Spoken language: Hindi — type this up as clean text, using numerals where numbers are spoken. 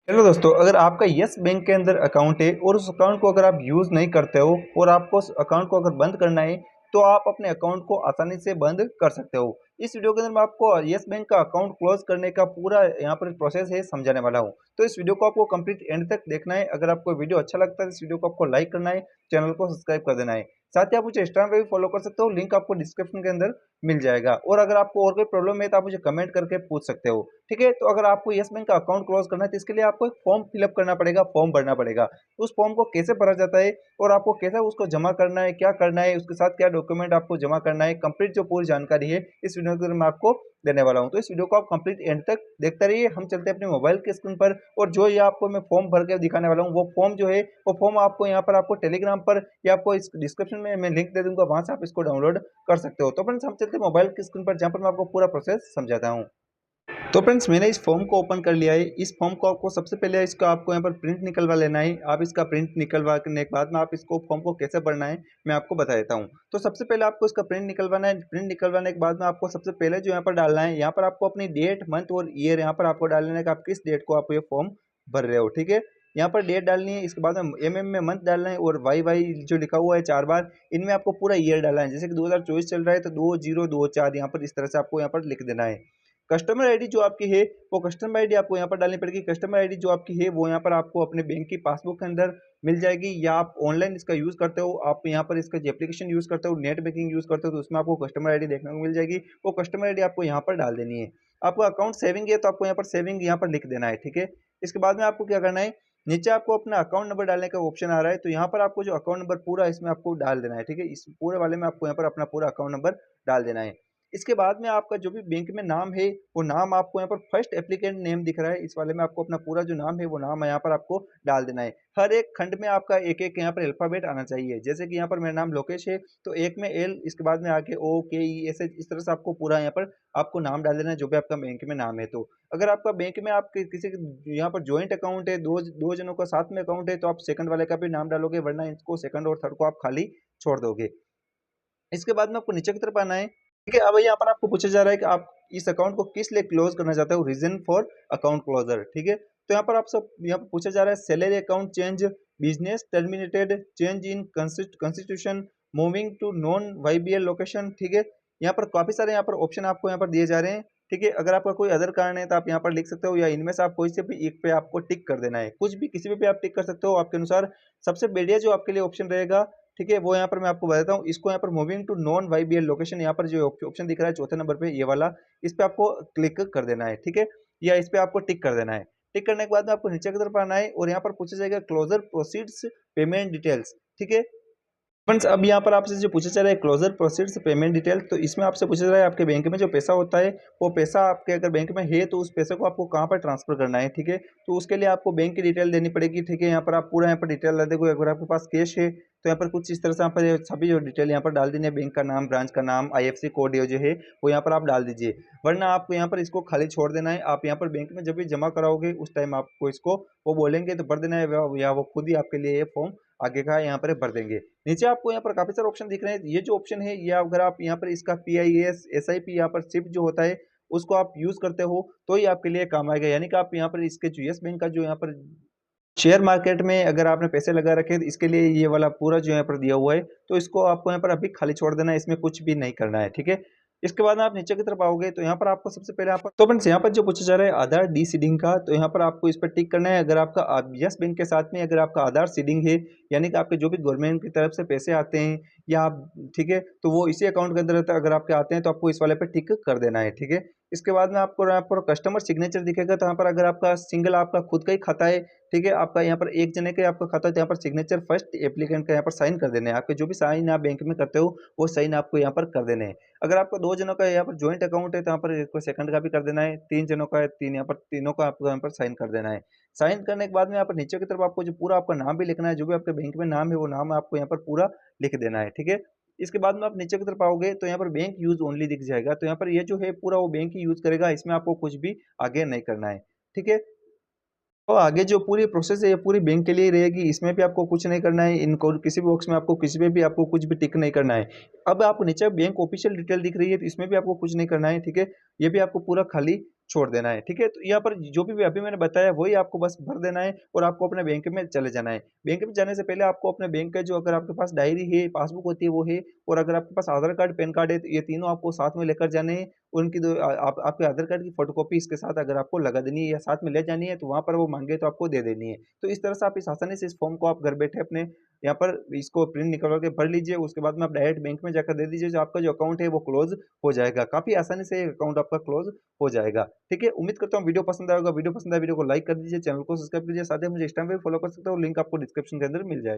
हेलो दोस्तों, अगर आपका यस बैंक के अंदर अकाउंट है और उस अकाउंट को अगर आप यूज़ नहीं करते हो और आपको उस अकाउंट को अगर बंद करना है, तो आप अपने अकाउंट को आसानी से बंद कर सकते हो। इस वीडियो के अंदर मैं आपको यस बैंक का अकाउंट क्लोज़ करने का पूरा यहाँ पर प्रोसेस है समझाने वाला हूँ। तो इस वीडियो को आपको कंप्लीट एंड तक देखना है। अगर आपको वीडियो अच्छा लगता है तो इस वीडियो को आपको लाइक करना है, चैनल को सब्सक्राइब कर देना है। साथ ही आप मुझे इंस्टाग्राम पे भी फॉलो कर सकते हो, लिंक आपको डिस्क्रिप्शन के अंदर मिल जाएगा। और अगर आपको और कोई प्रॉब्लम है तो आप मुझे कमेंट करके पूछ सकते हो। ठीक है, तो अगर आपको यस बैंक का अकाउंट क्लोज करना है तो इसके लिए आपको एक फॉर्म फिलअप करना पड़ेगा, फॉर्म भरना पड़ेगा। उस फॉर्म को कैसे भरा जाता है और आपको कैसे उसको जमा करना है, क्या करना है, उसके साथ क्या डॉक्यूमेंट आपको जमा करना है, कंप्लीट जो पूरी जानकारी है इस वीडियो के अंदर मैं आपको देने वाला हूं। तो इस वीडियो को आप कंप्लीट एंड तक देखते रहिए। हम चलते हैं अपने मोबाइल के स्क्रीन पर और जो ये आपको मैं फॉर्म भर के दिखाने वाला हूँ वो फॉर्म जो है वो फॉर्म आपको यहाँ पर आपको टेलीग्राम पर या आपको इस डिस्क्रिप्शन में मैं लिंक दे दूंगा, वहां से आप इसको डाउनलोड कर सकते हो। तो फ्रेंड्स हम चलते हैं मोबाइल की स्क्रीन पर जहां पर मैं आपको पूरा प्रोसेस समझाता हूँ। तो फ्रेंड्स मैंने इस फॉर्म को ओपन कर लिया है। इस फॉर्म को आपको सबसे पहले इसका आपको यहाँ पर प्रिंट निकलवा लेना है। आप इसका प्रिंट निकलवाने के बाद में आप इसको फॉर्म को कैसे भरना है मैं आपको बता देता हूँ। तो सबसे पहले आपको इसका प्रिंट निकलवाना है। प्रिंट निकलवाने के बाद में आपको सबसे पहले जो यहाँ पर डालना है, यहाँ पर आपको अपनी डेट, मंथ और ईयर यहाँ पर आपको डालना है कि आप किस डेट को आप ये फॉर्म भर रहे हो। ठीक है, यहाँ पर डेट डालनी है, इसके बाद में में मंथ डालना है और वाई जो लिखा हुआ है 4 बार, इनमें आपको पूरा ईयर डालना है। जैसे कि 2024 चल रहा है तो 2024 यहाँ पर इस तरह से आपको यहाँ पर लिख देना है। कस्टमर आईडी जो आपकी है वो कस्टमर आईडी आपको यहाँ पर डालनी पड़ेगी। कस्टमर आईडी जो आपकी है वो यहाँ पर आपको अपने बैंक की पासबुक के अंदर मिल जाएगी, या आप ऑनलाइन इसका यूज करते हो, आप यहाँ पर इसका जो एप्लीकेशन यूज करते हो, नेट बैंकिंग यूज करते हो, तो उसमें आपको कस्टमर आईडी देखने को मिल जाएगी। वो कस्टमर आईडी आपको यहाँ पर डाल देनी है। आपका अकाउंट सेविंग है तो आपको यहाँ पर सेविंग यहाँ पर लिख देना है। ठीक है, इसके बाद में आपको क्या करना है, नीचे आपको अपना अकाउंट नंबर डालने का ऑप्शन आ रहा है, तो यहाँ पर आपको जो अकाउंट नंबर पूरा इसमें आपको डाल देना है। ठीक है, इस पूरे वाले में आपको यहाँ पर अपना पूरा अकाउंट नंबर डाल देना है। इसके बाद में आपका जो भी बैंक में नाम है वो नाम आपको यहाँ पर फर्स्ट एप्लीकेंट नेम दिख रहा है, इस वाले में आपको अपना पूरा जो नाम है वो नाम यहाँ पर आपको डाल देना है। हर एक खंड में आपका एक एक यहाँ पर अल्फाबेट आना चाहिए। जैसे कि यहाँ पर मेरा नाम लोकेश है तो एक में एल, इसके बाद में आके ओ के ई एस एच, इस तरह से आपको पूरा यहाँ पर आपको नाम डाल देना है जो भी आपका बैंक में नाम है। तो अगर आपका बैंक में आप किसी यहाँ पर ज्वाइंट अकाउंट है, दो दो जनों का साथ में अकाउंट है, तो आप सेकंड वाले का भी नाम डालोगे, वरना इसको सेकंड और थर्ड को आप खाली छोड़ दोगे। इसके बाद में आपको नीचे की तरफ आना है। ठीक है, अब यहाँ पर आपको पूछा जा रहा है कि आप इस अकाउंट को किस लिए क्लोज करना चाहते हो, रीजन फॉर अकाउंट क्लोजर। ठीक है, तो यहाँ पर आप सब यहाँ पर पूछा जा रहा है salary account change, business terminated, change in constitution, moving to non YBL location. ठीक है, यहाँ पर काफी सारे यहाँ पर ऑप्शन आपको यहाँ पर दिए जा रहे हैं। ठीक है, अगर आपका कोई अदर कारण है तो आप यहाँ पर लिख सकते हो, या इनमें से आप कोई से भी एक पे आपको टिक कर देना है। कुछ भी किसी पे भी आप टिक कर सकते हो आपके अनुसार। सबसे बढ़िया जो आपके लिए ऑप्शन रहेगा, ठीक है, वो यहाँ पर मैं आपको बताता हूँ। इसको यहाँ पर moving to non YBL location, यहाँ पर जो ऑप्शन दिख रहा है चौथे नंबर पे ये वाला, इस पे आपको क्लिक कर देना है। ठीक है, या इस पे आपको टिक कर देना है। टिक करने के बाद में आपको नीचे की तरफ आना है और यहाँ पर पूछा जाएगा क्लोजर प्रोसीड्स पेमेंट डिटेल्स। ठीक है फ्रेंड्स, अब यहाँ पर आपसे जो पूछा जा रहा है क्लोजर प्रोसीड्स पेमेंट डिटेल, तो इसमें आपसे पूछा जा रहा है आपके बैंक में जो पैसा होता है वो पैसा आपके अगर बैंक में है तो उस पैसे को आपको कहाँ पर ट्रांसफर करना है। ठीक है, तो उसके लिए आपको बैंक की डिटेल देनी पड़ेगी। ठीक है, यहाँ पर आप पूरा यहाँ पर डिटेल डाल देंगे। अगर आपके पास कैश है तो यहाँ पर कुछ इस तरह से यहाँ पर सभी जो डिटेल यहाँ पर डाल देनी है, बैंक का नाम, ब्रांच का नाम, आईएफएससी कोड जो है वो यहाँ पर आप डाल दीजिए, वरना आपको यहाँ पर इसको खाली छोड़ देना है। आप यहाँ पर बैंक में जब भी जमा कराओगे उस टाइम आपको इसको वो बोलेंगे तो भर देना है, या वो खुद ही आपके लिए ये फॉर्म आगे का यहाँ पर भर देंगे। नीचे आपको यहाँ पर काफी सारे ऑप्शन दिख रहे हैं। ये जो ऑप्शन है ये अगर आप यहाँ पर इसका पीआईएस एसआईपी यहाँ पर शिफ्ट जो होता है उसको आप यूज करते हो तो ही आपके लिए काम आएगा। यानी कि आप यहाँ पर इसके जो यस बैंक का जो यहाँ पर शेयर मार्केट में अगर आपने पैसे लगा रखे हैं तो इसके लिए ये वाला पूरा जो यहाँ पर दिया हुआ है, तो इसको आपको यहाँ पर अभी खाली छोड़ देना है, इसमें कुछ भी नहीं करना है। ठीक है, इसके बाद आप नीचे की तरफ आओगे तो यहाँ पर आपको सबसे पहले यहाँ पर तो फ्रेंड्स यहाँ पर जो पूछा जा रहा है आधार डी सीडिंग का, तो यहाँ पर आपको इस पर टिक करना है। अगर आपका यस बैंक के साथ में अगर आपका आधार सीडिंग है, यानी कि आपके जो भी गवर्नमेंट की तरफ से पैसे आते हैं या आप, ठीक है, तो वो इसी अकाउंट के अंदर अगर आपके आते हैं तो आपको इस वाले पे टिक कर देना है। ठीक है, इसके बाद में आपको यहाँ पर कस्टमर सिग्नेचर दिखेगा, तो यहाँ पर अगर आपका सिंगल आपका खुद का ही खाता है, ठीक है, आपका यहाँ पर एक जने का आपका खाता है, तो यहाँ पर सिग्नेचर फर्स्ट एप्लीकेंट का यहाँ पर साइन कर देने हैं। आपके जो भी साइन आप बैंक में करते हो वो साइन आपको यहाँ पर कर देने हैं। अगर आपका दो जनों का यहाँ पर ज्वाइंट अकाउंट है तो यहाँ पर एक सेकंड का भी कर देना है। तीन जनों का है, तीन यहाँ पर तीनों का आपको यहाँ पर साइन कर देना है। साइन करने के बाद में यहाँ पर नीचे की तरफ आपको जो पूरा आपका नाम भी लिखना है, जो भी आपके बैंक में नाम है वो नाम आपको यहाँ पर पूरा लिख देना है। ठीक है, इसके बाद में आप नीचे की तरफ आओगे तो यहाँ पर बैंक यूज ओनली दिख जाएगा, तो यहाँ पर ये जो है पूरा वो बैंक ही यूज करेगा, इसमें आपको कुछ भी आगे नहीं करना है। ठीक है, तो आगे जो पूरी प्रोसेस है ये पूरी बैंक के लिए ही रहेगी, इसमें भी आपको कुछ नहीं करना है। इनको किसी भी बॉक्स में आपको किसी में भी आपको कुछ भी टिक नहीं करना है। अब आपको नीचे बैंक ऑफिशियल डिटेल दिख रही है तो इसमें भी आपको कुछ नहीं करना है। ठीक है, ये भी आपको पूरा खाली छोड़ देना है, ठीक है? तो यहाँ पर जो भी अभी मैंने बताया वही आपको बस भर देना है और आपको अपने बैंक में चले जाना है। बैंक में जाने से पहले आपको अपने बैंक का जो अगर आपके पास डायरी है, पासबुक होती है वो है और अगर आपके पास आधार कार्ड, पैन कार्ड है तो ये तीनों आपको साथ में लेकर जाने हैं। उनकी दो आप आपके आधार कार्ड की फ़ोटोकॉपी इसके साथ अगर आपको लगा देनी है या साथ में ले जानी है तो वहाँ पर वो माँगे तो आपको दे देनी है। तो इस तरह से आप इस आसानी से इस फ़ॉर्म को आप घर बैठे अपने यहाँ पर इसको प्रिंट निकलवा के भर लीजिए, उसके बाद में आप डायरेक्ट बैंक में जाकर दे दीजिए, जो आपका जो अकाउंट है वो क्लोज़ हो जाएगा। काफ़ी आसानी से अकाउंट आपका क्लोज़ हो जाएगा। ठीक है? उम्मीद करता हूँ वीडियो पसंद आया होगा। वीडियो पसंद आया वीडियो को लाइक कर दीजिए, चैनल को सब्सक्राइब कीजिए, साथ ही आप मुझे इंस्टाग्राम पे फॉलो कर सकते हो, लिंक आपको डिस्क्रिप्शन के अंदर मिल जाएगा।